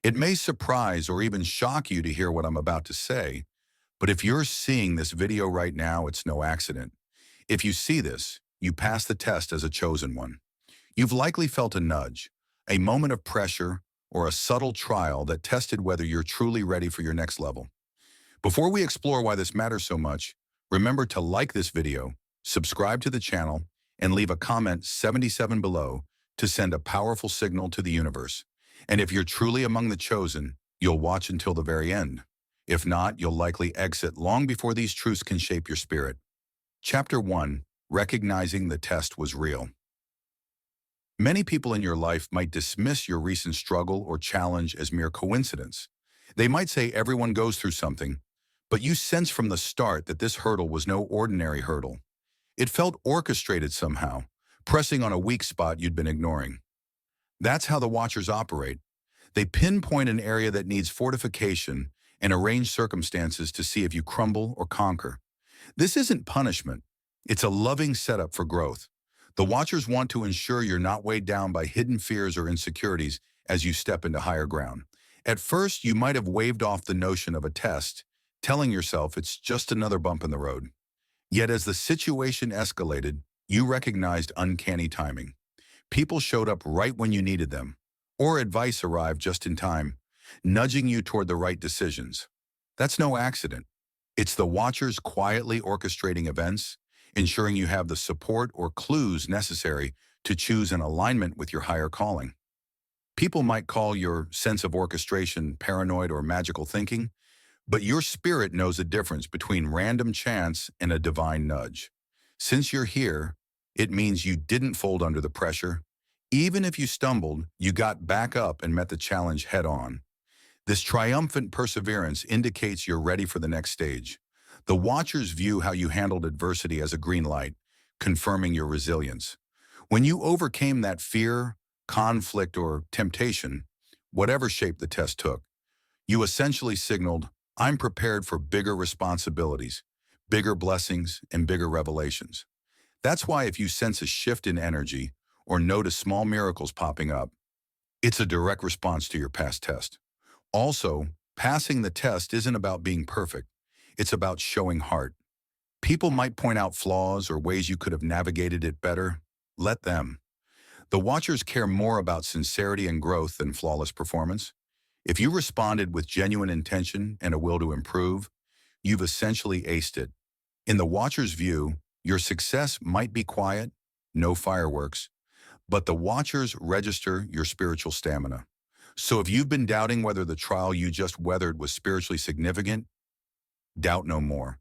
It may surprise or even shock you to hear what I'm about to say, but if you're seeing this video right now, it's no accident. If you see this, you pass the test as a chosen one. You've likely felt a nudge, a moment of pressure, or a subtle trial that tested whether you're truly ready for your next level. Before we explore why this matters so much, remember to like this video, subscribe to the channel, and leave a comment 77 below to send a powerful signal to the universe. And if you're truly among the chosen, you'll watch until the very end. If not, you'll likely exit long before these truths can shape your spirit. Chapter 1. Recognizing the test was real. Many people in your life might dismiss your recent struggle or challenge as mere coincidence. They might say everyone goes through something, but you sense from the start that this hurdle was no ordinary hurdle. It felt orchestrated somehow, pressing on a weak spot you'd been ignoring. That's how the Watchers operate. They pinpoint an area that needs fortification and arrange circumstances to see if you crumble or conquer. This isn't punishment. It's a loving setup for growth. The Watchers want to ensure you're not weighed down by hidden fears or insecurities as you step into higher ground. At first, you might have waved off the notion of a test, telling yourself it's just another bump in the road. Yet as the situation escalated, you recognized uncanny timing. People showed up right when you needed them, or advice arrived just in time, nudging you toward the right decisions. That's no accident. It's the Watchers quietly orchestrating events, ensuring you have the support or clues necessary to choose an alignment with your higher calling. People might call your sense of orchestration paranoid or magical thinking, but your spirit knows the difference between random chance and a divine nudge. Since you're here, it means you didn't fold under the pressure. Even if you stumbled, you got back up and met the challenge head on. This triumphant perseverance indicates you're ready for the next stage. The Watchers view how you handled adversity as a green light, confirming your resilience. When you overcame that fear, conflict, or temptation, whatever shape the test took, you essentially signaled, I'm prepared for bigger responsibilities, bigger blessings, and bigger revelations. That's why if you sense a shift in energy or notice small miracles popping up, it's a direct response to your past test. Also, passing the test isn't about being perfect. It's about showing heart. People might point out flaws or ways you could have navigated it better. Let them. The Watchers care more about sincerity and growth than flawless performance. If you responded with genuine intention and a will to improve, you've essentially aced it. In the Watchers' view, your success might be quiet, no fireworks, but the Watchers register your spiritual stamina. So if you've been doubting whether the trial you just weathered was spiritually significant, doubt no more.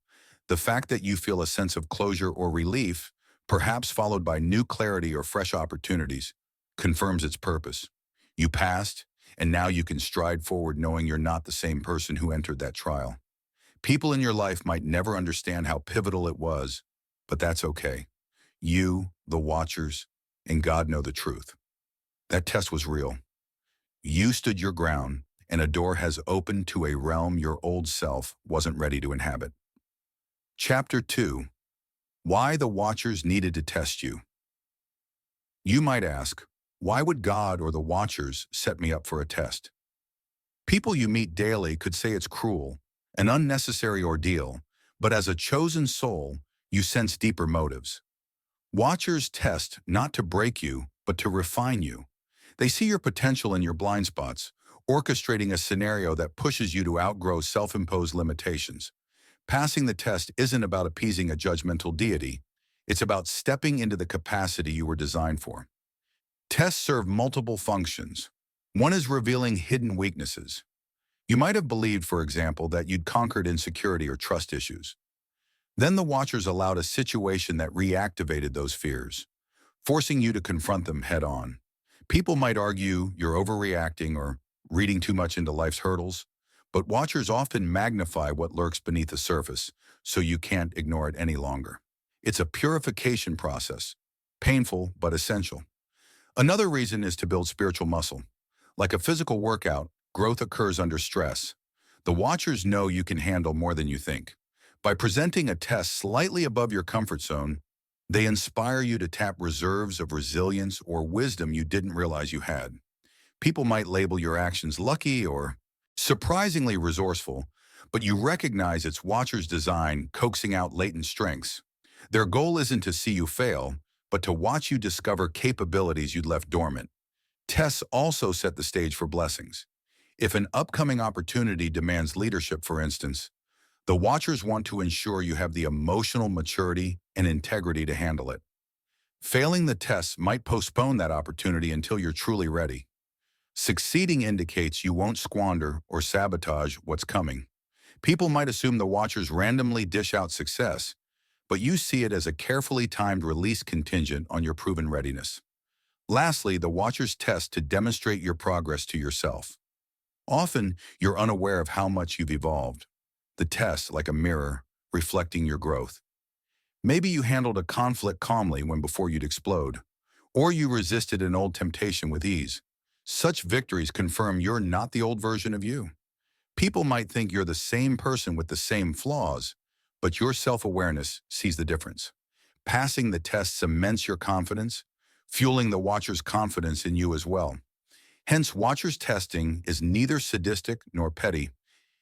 The fact that you feel a sense of closure or relief, perhaps followed by new clarity or fresh opportunities, confirms its purpose. You passed, and now you can stride forward knowing you're not the same person who entered that trial. People in your life might never understand how pivotal it was, but that's okay. You, the Watchers, and God know the truth. That test was real. You stood your ground, and a door has opened to a realm your old self wasn't ready to inhabit. Chapter 2. Why the Watchers needed to test you. You might ask, why would God or the Watchers set me up for a test? People you meet daily could say it's cruel, an unnecessary ordeal, but as a chosen soul, you sense deeper motives. Watchers test not to break you, but to refine you. They see your potential in your blind spots, orchestrating a scenario that pushes you to outgrow self-imposed limitations. Passing the test isn't about appeasing a judgmental deity. It's about stepping into the capacity you were designed for. Tests serve multiple functions. One is revealing hidden weaknesses. You might have believed, for example, that you'd conquered insecurity or trust issues. Then the Watchers allowed a situation that reactivated those fears, forcing you to confront them head on. People might argue you're overreacting or reading too much into life's hurdles, but Watchers often magnify what lurks beneath the surface, so you can't ignore it any longer. It's a purification process, painful but essential. Another reason is to build spiritual muscle. Like a physical workout, growth occurs under stress. The Watchers know you can handle more than you think. By presenting a test slightly above your comfort zone, they inspire you to tap reserves of resilience or wisdom you didn't realize you had. People might label your actions lucky or surprisingly resourceful, but you recognize its watcher's design coaxing out latent strengths. Their goal isn't to see you fail, but to watch you discover capabilities you'd left dormant. Tests also set the stage for blessings. If an upcoming opportunity demands leadership, for instance, the watchers want to ensure you have the emotional maturity and integrity to handle it. Failing the tests might postpone that opportunity until you're truly ready. Succeeding indicates you won't squander or sabotage what's coming. People might assume the watchers randomly dish out success, but you see it as a carefully timed release contingent on your proven readiness. Lastly, the watchers test to demonstrate your progress to yourself. Often, you're unaware of how much you've evolved. The test, like a mirror, reflecting your growth. Maybe you handled a conflict calmly when before you'd explode, or you resisted an old temptation with ease. Such victories confirm you're not the old version of you. People might think you're the same person with the same flaws, but your self-awareness sees the difference. Passing the test cements your confidence, fueling the watcher's confidence in you as well. Hence, watcher's testing is neither sadistic nor petty.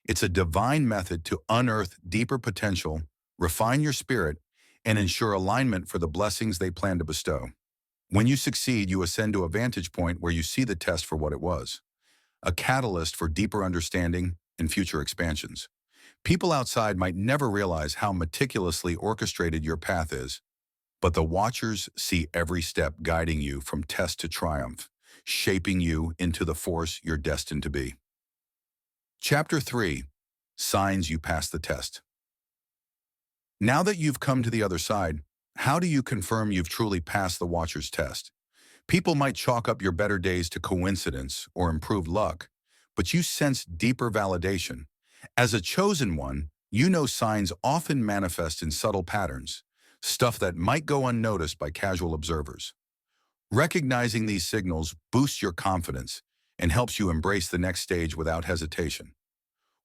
It's a divine method to unearth deeper potential, refine your spirit, and ensure alignment for the blessings they plan to bestow. When you succeed, you ascend to a vantage point where you see the test for what it was, a catalyst for deeper understanding and future expansions. People outside might never realize how meticulously orchestrated your path is, but the watchers see every step guiding you from test to triumph, shaping you into the force you're destined to be. Chapter 3. Signs you pass the test. Now that you've come to the other side, how do you confirm you've truly passed the watcher's test? People might chalk up your better days to coincidence or improved luck, but you sense deeper validation. As a chosen one, you know signs often manifest in subtle patterns, stuff that might go unnoticed by casual observers. Recognizing these signals boosts your confidence and helps you embrace the next stage without hesitation.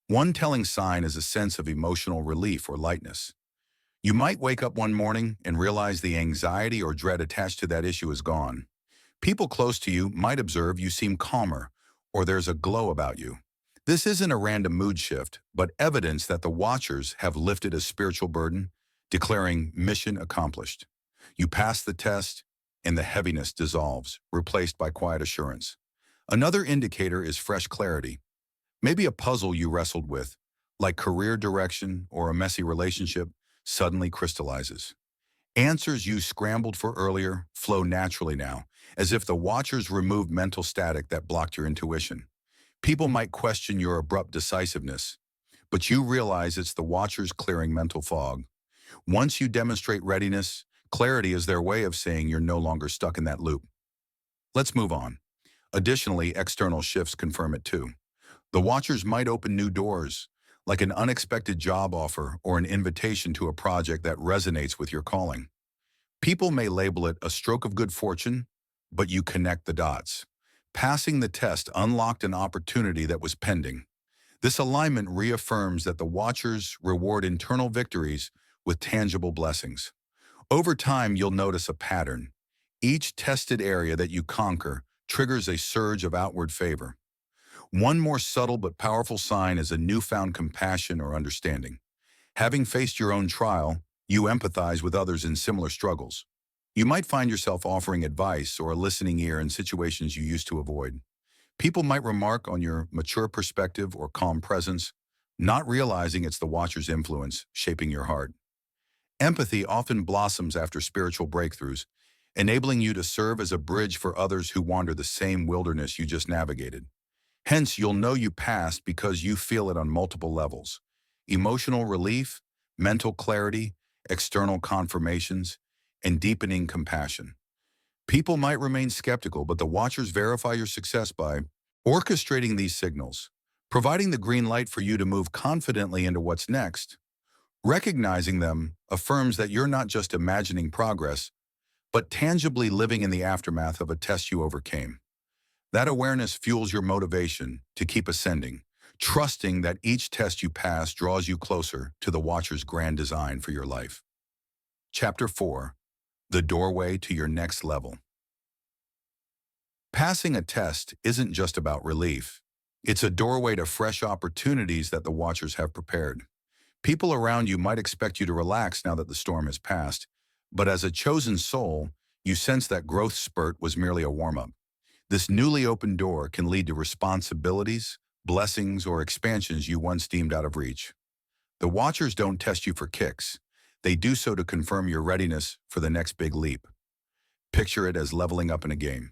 One telling sign is a sense of emotional relief or lightness. You might wake up one morning and realize the anxiety or dread attached to that issue is gone. People close to you might observe you seem calmer, or there's a glow about you. This isn't a random mood shift, but evidence that the watchers have lifted a spiritual burden, declaring mission accomplished. You pass the test, and the heaviness dissolves, replaced by quiet assurance. Another indicator is fresh clarity. Maybe a puzzle you wrestled with, like career direction or a messy relationship, suddenly crystallizes. Answers you scrambled for earlier flow naturally now, as if the watchers removed mental static that blocked your intuition. People might question your abrupt decisiveness, but you realize it's the watchers clearing mental fog. Once you demonstrate readiness, clarity is their way of saying you're no longer stuck in that loop. Let's move on. Additionally, external shifts confirm it too. The watchers might open new doors, like an unexpected job offer or an invitation to a project that resonates with your calling. People may label it a stroke of good fortune, but you connect the dots. Passing the test unlocked an opportunity that was pending. This alignment reaffirms that the watchers reward internal victories with tangible blessings. Over time, you'll notice a pattern. Each tested area that you conquer triggers a surge of outward favor. One more subtle but powerful sign is a newfound compassion or understanding. Having faced your own trial, you empathize with others in similar struggles. You might find yourself offering advice or a listening ear in situations you used to avoid. People might remark on your mature perspective or calm presence, not realizing it's the watcher's influence shaping your heart. Empathy often blossoms after spiritual breakthroughs, enabling you to serve as a bridge for others who wander the same wilderness you just navigated. Hence, you'll know you passed because you feel it on multiple levels: emotional relief, mental clarity, external confirmations, and deepening compassion. People might remain skeptical, but the watchers verify your success by orchestrating these signals, providing the green light for you to move confidently into what's next. Recognizing them affirms that you're not just imagining progress, but tangibly living in the aftermath of a test you overcame. That awareness fuels your motivation to keep ascending, trusting that each test you pass draws you closer to the watcher's grand design for your life. Chapter 4. The doorway to your next level. Passing a test isn't just about relief. It's a doorway to fresh opportunities that the watchers have prepared. People around you might expect you to relax now that the storm has passed, but as a chosen soul, you sense that growth spurt was merely a warm-up. This newly opened door can lead to responsibilities, blessings, or expansions you once deemed out of reach. The watchers don't test you for kicks. They do so to confirm your readiness for the next big leap. Picture it as leveling up in a game.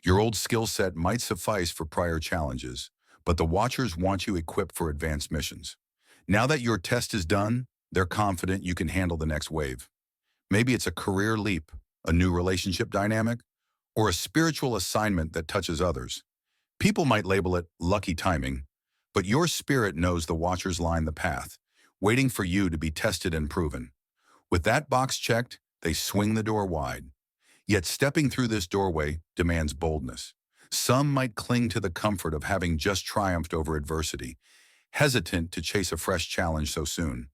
Your old skill set might suffice for prior challenges, but the watchers want you equipped for advanced missions. Now that your test is done, they're confident you can handle the next wave. Maybe it's a career leap, a new relationship dynamic, or a spiritual assignment that touches others. People might label it lucky timing, but your spirit knows the watchers line the path, waiting for you to be tested and proven. With that box checked, they swing the door wide. Yet stepping through this doorway demands boldness. Some might cling to the comfort of having just triumphed over adversity, hesitant to chase a fresh challenge so soon.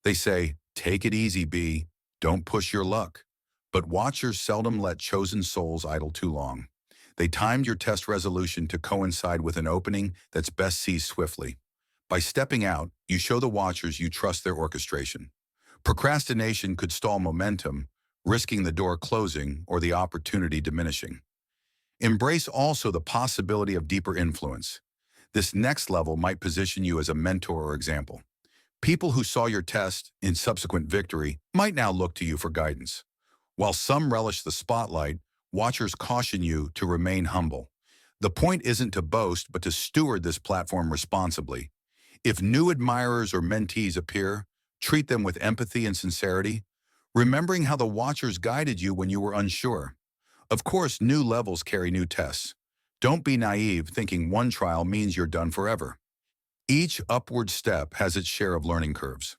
They say, "Take it easy, B. Don't push your luck." But watchers seldom let chosen souls idle too long. They timed your test resolution to coincide with an opening that's best seized swiftly. By stepping out, you show the watchers you trust their orchestration. Procrastination could stall momentum, risking the door closing or the opportunity diminishing. Embrace also the possibility of deeper influence. This next level might position you as a mentor or example. People who saw your test in subsequent victory might now look to you for guidance. While some relish the spotlight, watchers caution you to remain humble. The point isn't to boast, but to steward this platform responsibly. If new admirers or mentees appear, treat them with empathy and sincerity, remembering how the watchers guided you when you were unsure. Of course, new levels carry new tests. Don't be naive thinking one trial means you're done forever. Each upward step has its share of learning curves.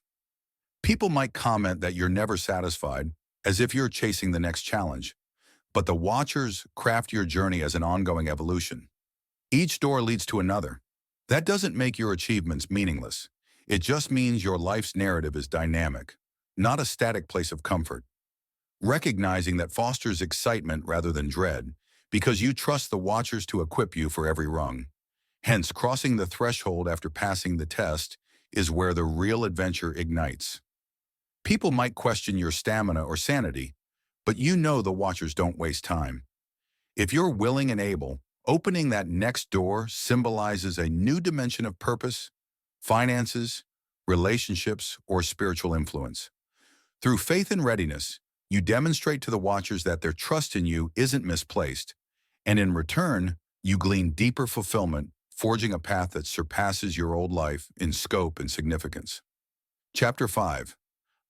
People might comment that you're never satisfied, as if you're chasing the next challenge. But the watchers craft your journey as an ongoing evolution. Each door leads to another. That doesn't make your achievements meaningless. It just means your life's narrative is dynamic, not a static place of comfort. Recognizing that fosters excitement rather than dread, because you trust the watchers to equip you for every rung. Hence, crossing the threshold after passing the test is where the real adventure ignites. People might question your stamina or sanity, but you know the watchers don't waste time. If you're willing and able, opening that next door symbolizes a new dimension of purpose, finances, relationships, or spiritual influence. Through faith and readiness, you demonstrate to the watchers that their trust in you isn't misplaced, and in return, you glean deeper fulfillment, forging a path that surpasses your old life in scope and significance. Chapter 5.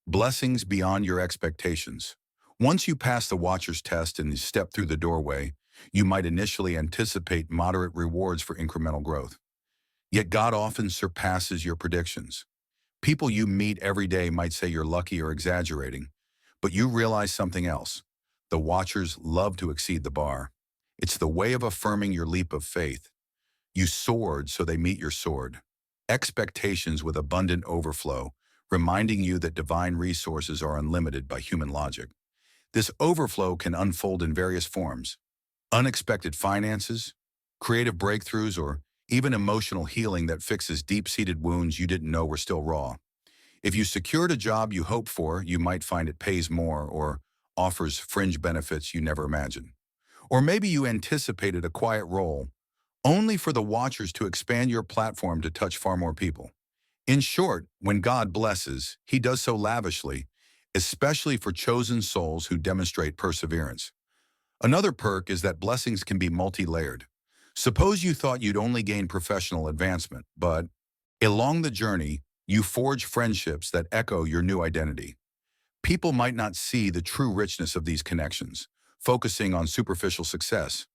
Blessings beyond your expectations. Once you pass the watcher's test and step through the doorway, you might initially anticipate moderate rewards for incremental growth. Yet God often surpasses your predictions. People you meet every day might say you're lucky or exaggerating, but you realize something else. The watchers love to exceed the bar. It's the way of affirming your leap of faith. You soared, so they meet your sword. Expectations with abundant overflow, reminding you that divine resources are unlimited by human logic. This overflow can unfold in various forms: unexpected finances, creative breakthroughs, or even emotional healing that fixes deep-seated wounds you didn't know were still raw. If you secured a job you hoped for, you might find it pays more or offers fringe benefits you never imagined. Or maybe you anticipated a quiet role, only for the watchers to expand your platform to touch far more people. In short, when God blesses, He does so lavishly, especially for chosen souls who demonstrate perseverance. Another perk is that blessings can be multi-layered. Suppose you thought you'd only gain professional advancement, but along the journey, you forge friendships that echo your new identity. People might not see the true richness of these connections, focusing on superficial success.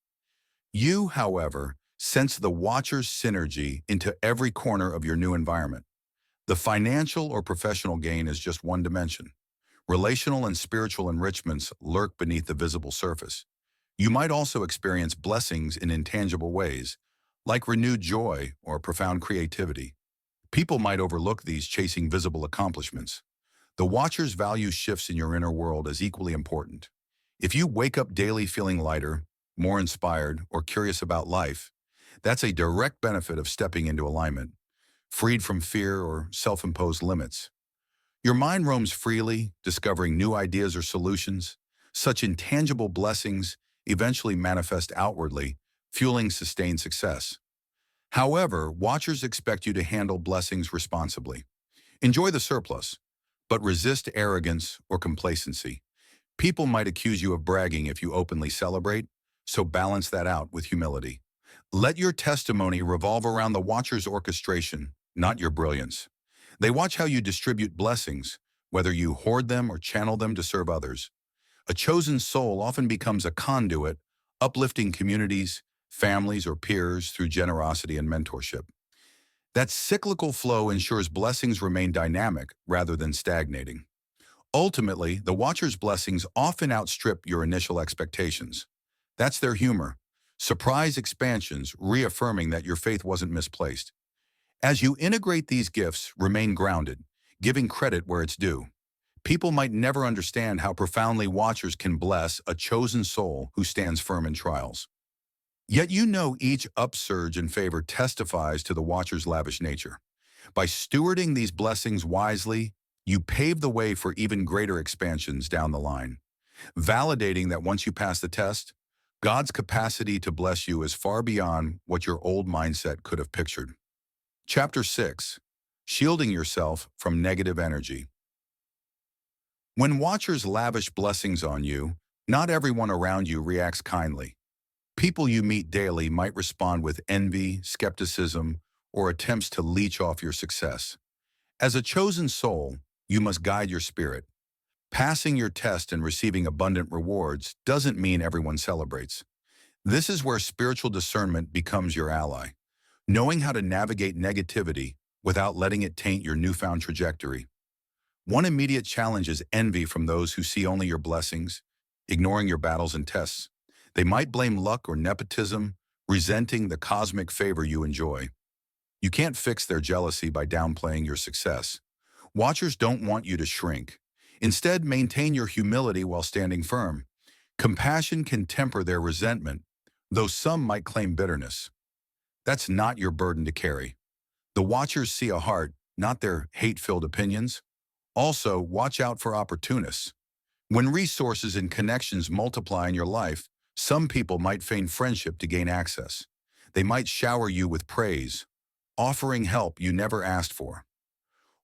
You, however, sense the watcher's synergy into every corner of your new environment. The financial or professional gain is just one dimension. Relational and spiritual enrichments lurk beneath the visible surface. You might also experience blessings in intangible ways, like renewed joy or profound creativity. People might overlook these chasing visible accomplishments. The watcher's value shifts in your inner world as equally important. If you wake up daily feeling lighter, more inspired, or curious about life, that's a direct benefit of stepping into alignment, freed from fear or self-imposed limits. Your mind roams freely, discovering new ideas or solutions. Such intangible blessings eventually manifest outwardly, fueling sustained success. However, watchers expect you to handle blessings responsibly. Enjoy the surplus, but resist arrogance or complacency. People might accuse you of bragging if you openly celebrate, so balance that out with humility. Let your testimony revolve around the watcher's orchestration, not your brilliance. They watch how you distribute blessings, whether you hoard them or channel them to serve others. A chosen soul often becomes a conduit, uplifting communities, families, or peers through generosity and mentorship. That cyclical flow ensures blessings remain dynamic rather than stagnating. Ultimately, the watcher's blessings often outstrip your initial expectations. That's their humor. Surprise expansions, reaffirming that your faith wasn't misplaced. As you integrate these gifts, remain grounded, giving credit where it's due. People might never understand how profoundly watchers can bless a chosen soul who stands firm in trials. Yet you know each upsurge in favor testifies to the watcher's lavish nature. By stewarding these blessings wisely, you pave the way for even greater expansions down the line, validating that once you pass the test, God's capacity to bless you is far beyond what your old mindset could have pictured. Chapter 6. Shielding yourself from negative energy. When watchers lavish blessings on you, not everyone around you reacts kindly. People you meet daily might respond with envy, skepticism, or attempts to leech off your success. As a chosen soul, you must guide your spirit. Passing your test and receiving abundant rewards doesn't mean everyone celebrates. This is where spiritual discernment becomes your ally, knowing how to navigate negativity without letting it taint your newfound trajectory. One immediate challenge is envy from those who see only your blessings, ignoring your battles and tests. They might blame luck or nepotism, resenting the cosmic favor you enjoy. You can't fix their jealousy by downplaying your success. Watchers don't want you to shrink. Instead, maintain your humility while standing firm. Compassion can temper their resentment, though some might claim bitterness. That's not your burden to carry. The watchers see a heart, not their hate-filled opinions. Also, watch out for opportunists. When resources and connections multiply in your life, some people might feign friendship to gain access. They might shower you with praise, offering help you never asked for.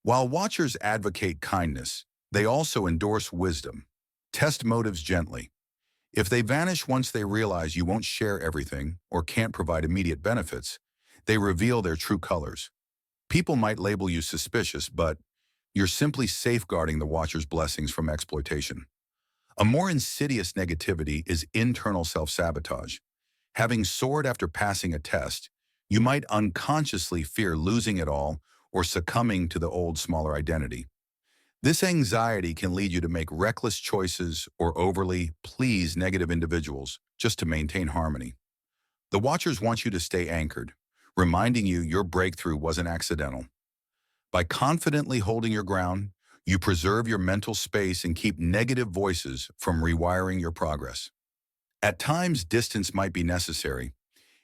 While watchers advocate kindness, they also endorse wisdom. Test motives gently. If they vanish once they realize you won't share everything or can't provide immediate benefits, they reveal their true colors. People might label you suspicious, but you're simply safeguarding the watcher's blessings from exploitation. A more insidious negativity is internal self-sabotage. Having soared after passing a test, you might unconsciously fear losing it all or succumbing to the old, smaller identity. This anxiety can lead you to make reckless choices or overly please negative individuals just to maintain harmony. The watchers want you to stay anchored, reminding you your breakthrough wasn't accidental. By confidently holding your ground, you preserve your mental space and keep negative voices from rewiring your progress. At times, distance might be necessary.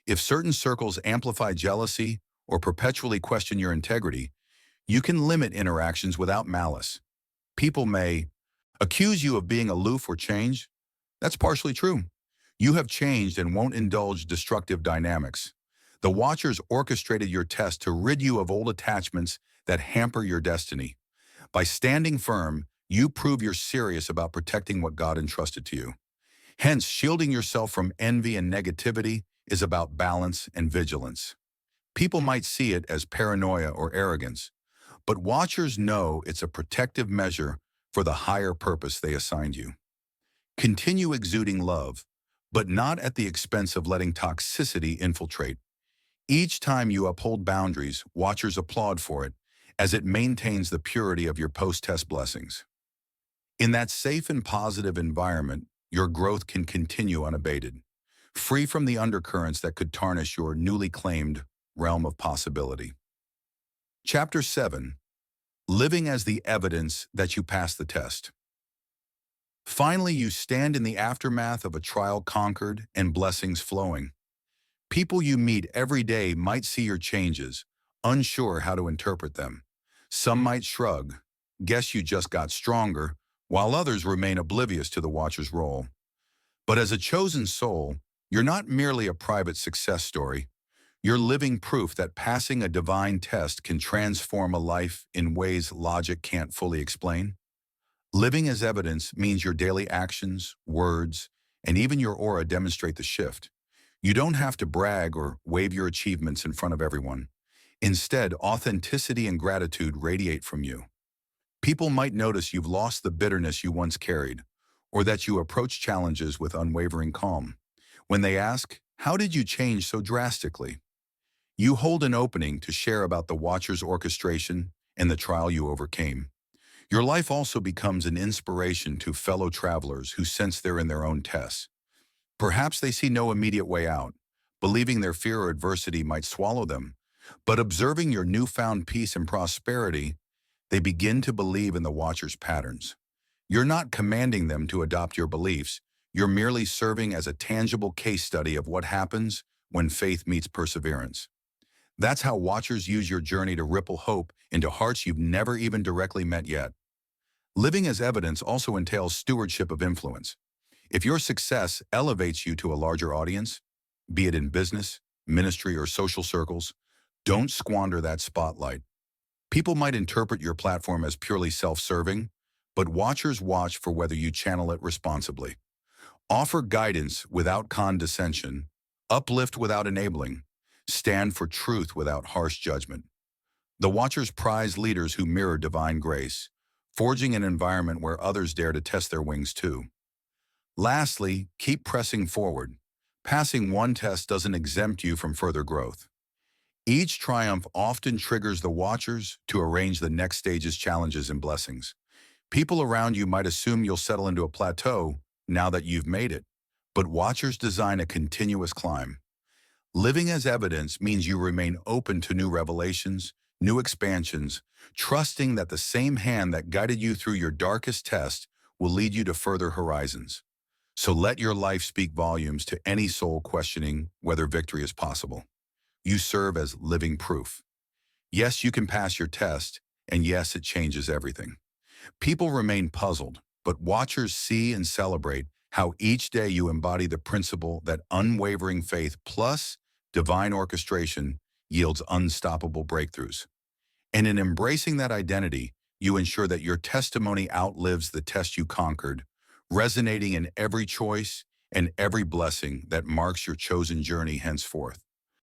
If certain circles amplify jealousy or perpetually question your integrity, you can limit interactions without malice. People may accuse you of being aloof or changed. That's partially true. You have changed and won't indulge destructive dynamics. The watchers orchestrated your test to rid you of old attachments that hamper your destiny. By standing firm, you prove you're serious about protecting what God entrusted to you. Hence, shielding yourself from envy and negativity is about balance and vigilance. People might see it as paranoia or arrogance, but watchers know it's a protective measure for the higher purpose they assigned you. Continue exuding love, but not at the expense of letting toxicity infiltrate. Each time you uphold boundaries, watchers applaud for it, as it maintains the purity of your post-test blessings. In that safe and positive environment, your growth can continue unabated, free from the undercurrents that could tarnish your newly claimed realm of possibility. Chapter 7. Living as the evidence that you passed the test. Finally, you stand in the aftermath of a trial conquered and blessings flowing. People you meet every day might see your changes, unsure how to interpret them. Some might shrug, guess you just got stronger, while others remain oblivious to the watcher's role. But as a chosen soul, you're not merely a private success story. You're living proof that passing a divine test can transform a life in ways logic can't fully explain. Living as evidence means your daily actions, words, and even your aura demonstrate the shift. You don't have to brag or wave your achievements in front of everyone. Instead, authenticity and gratitude radiate from you. People might notice you've lost the bitterness you once carried, or that you approach challenges with unwavering calm. When they ask, "How did you change so drastically?" You hold an opening to share about the Watcher's orchestration and the trial you overcame. Your life also becomes an inspiration to fellow travelers who sense they're in their own tests. Perhaps they see no immediate way out, believing their fear or adversity might swallow them. But observing your newfound peace and prosperity, they begin to believe in the Watcher's patterns. You're not commanding them to adopt your beliefs. You're merely serving as a tangible case study of what happens when faith meets perseverance. That's how Watchers use your journey to ripple hope into hearts you've never even directly met yet. Living as evidence also entails stewardship of influence. If your success elevates you to a larger audience, be it in business, ministry, or social circles, don't squander that spotlight. People might interpret your platform as purely self-serving, but Watchers watch for whether you channel it responsibly. Offer guidance without condescension, uplift without enabling, stand for truth without harsh judgment. The Watchers prize leaders who mirror divine grace, forging an environment where others dare to test their wings too. Lastly, keep pressing forward. Passing one test doesn't exempt you from further growth. Each triumph often triggers the Watchers to arrange the next stage's challenges and blessings. People around you might assume you'll settle into a plateau now that you've made it, but Watchers design a continuous climb. Living as evidence means you remain open to new revelations, new expansions, trusting that the same hand that guided you through your darkest test will lead you to further horizons. So let your life speak volumes to any soul questioning whether victory is possible. You serve as living proof. Yes, you can pass your test, and yes, it changes everything. People remain puzzled, but Watchers see and celebrate how each day you embody the principle that unwavering faith plus divine orchestration yields unstoppable breakthroughs. And in embracing that identity, you ensure that your testimony outlives the test you conquered, resonating in every choice and every blessing that marks your chosen journey henceforth.